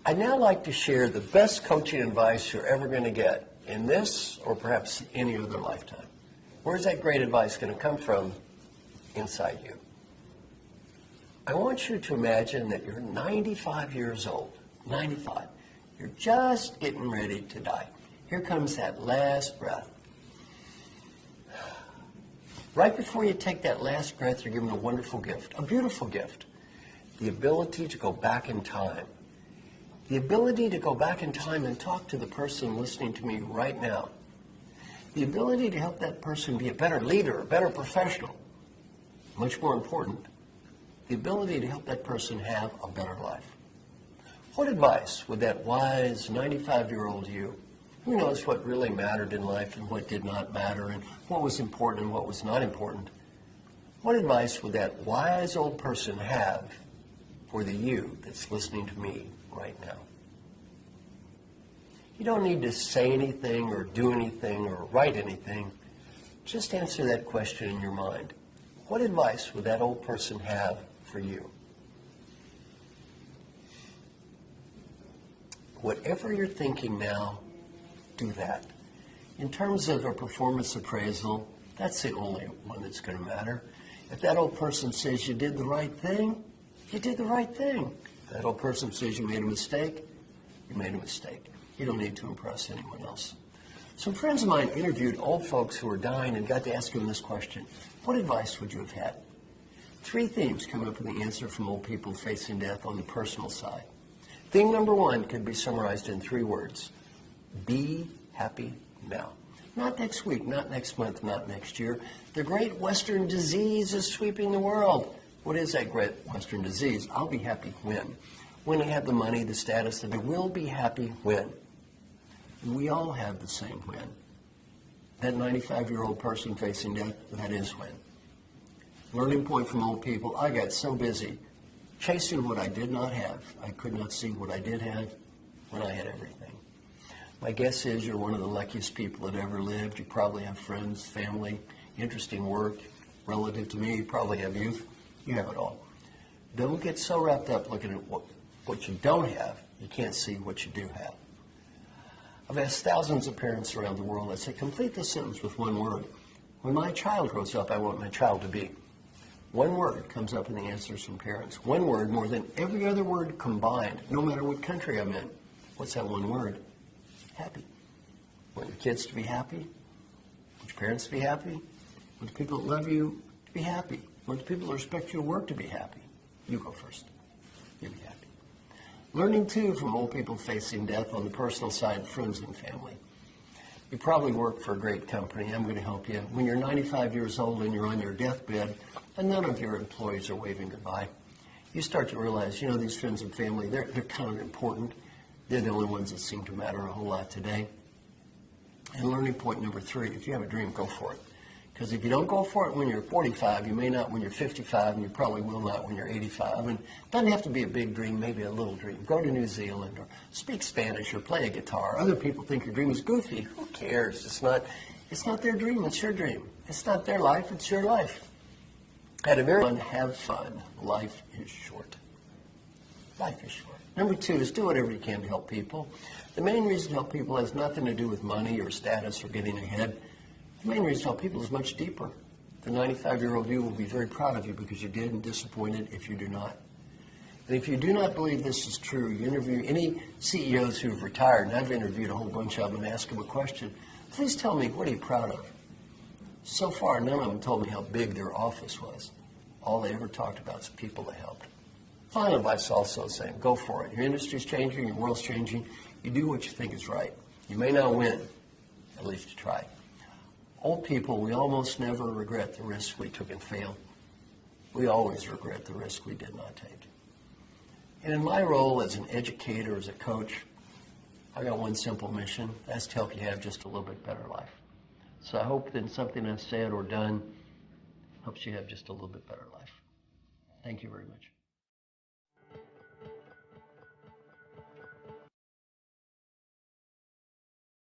I'd now like to share the best coaching advice you're ever going to get in this or perhaps any other lifetime. Where's that great advice going to come from? Inside you. I want you to imagine that you're 95 years old. 95. You're just getting ready to die. Here comes that last breath. Right before you take that last breath, you're given a wonderful gift, a beautiful gift. The ability to go back in time. The ability to go back in time and talk to the person listening to me right now. The ability to help that person be a better leader, a better professional. Much more important, the ability to help that person have a better life. What advice would that wise 95-year-old you, who knows what really mattered in life and what did not matter and what was important and what was not important, what advice would that wise old person have for the you that's listening to me right now? You don't need to say anything or do anything or write anything. Just answer that question in your mind. What advice would that old person have for you? Whatever you're thinking now, do that. In terms of a performance appraisal, that's the only one that's going to matter. If that old person says you did the right thing, you did the right thing. If that old person says you made a mistake, you made a mistake. You don't need to impress anyone else. Some friends of mine interviewed old folks who were dying and got to ask them this question. What advice would you have had? 3 themes come up in the answer from old people facing death on the personal side. Theme number 1 could be summarized in 3 words. Be happy now. Not next week, not next month, not next year. The great Western disease is sweeping the world. What is that great Western disease? I'll be happy when. When I have the money, the status, that I will be happy when. We all have the same when. That 95-year-old person facing death, that is when. Learning point from old people, I got so busy chasing what I did not have. I could not see what I did have when I had everything. My guess is you're one of the luckiest people that ever lived. You probably have friends, family, interesting work. Relative to me, you probably have youth. You have it all. Don't get so wrapped up looking at what you don't have. You can't see what you do have. I've asked thousands of parents around the world. I say, complete this sentence with one word. When my child grows up, I want my child to be. One word comes up in the answers from parents. One word more than every other word combined, no matter what country I'm in. What's that one word? Happy. Want your kids to be happy? Want your parents to be happy? Want the people that love you to be happy? Want the people that respect you to work to be happy? You go first. You be happy. Learning, too, from old people facing death on the personal side, friends and family. You probably work for a great company. I'm going to help you. When you're 95 years old and you're on your deathbed and none of your employees are waving goodbye, you start to realize, these friends and family, they're kind of important. They're the only ones that seem to matter a whole lot today. And learning point number 3, if you have a dream, go for it. Because if you don't go for it when you're 45, you may not when you're 55, and you probably will not when you're 85. And it doesn't have to be a big dream, maybe a little dream. Go to New Zealand or speak Spanish or play a guitar. Other people think your dream is goofy. Who cares? It's not their dream, it's your dream. It's not their life, it's your life. At a very fun, have fun. Life is short. Life is short. Number 2 is do whatever you can to help people. The main reason to help people has nothing to do with money or status or getting ahead. The main reason to help people is much deeper. The 95-year-old you will be very proud of you because you did and disappointed if you do not. And if you do not believe this is true, you interview any CEOs who have retired, and I've interviewed a whole bunch of them and asked them a question, please tell me, what are you proud of? So far, none of them told me how big their office was. All they ever talked about is people they helped. Final advice also saying, go for it. Your industry's changing, your world's changing. You do what you think is right. You may not win, at least you tried. Old people, we almost never regret the risks we took and failed. We always regret the risk we did not take. And in my role as an educator, as a coach, I got one simple mission. That's to help you have just a little bit better life. So I hope that something I've said or done helps you have just a little bit better life. Thank you very much.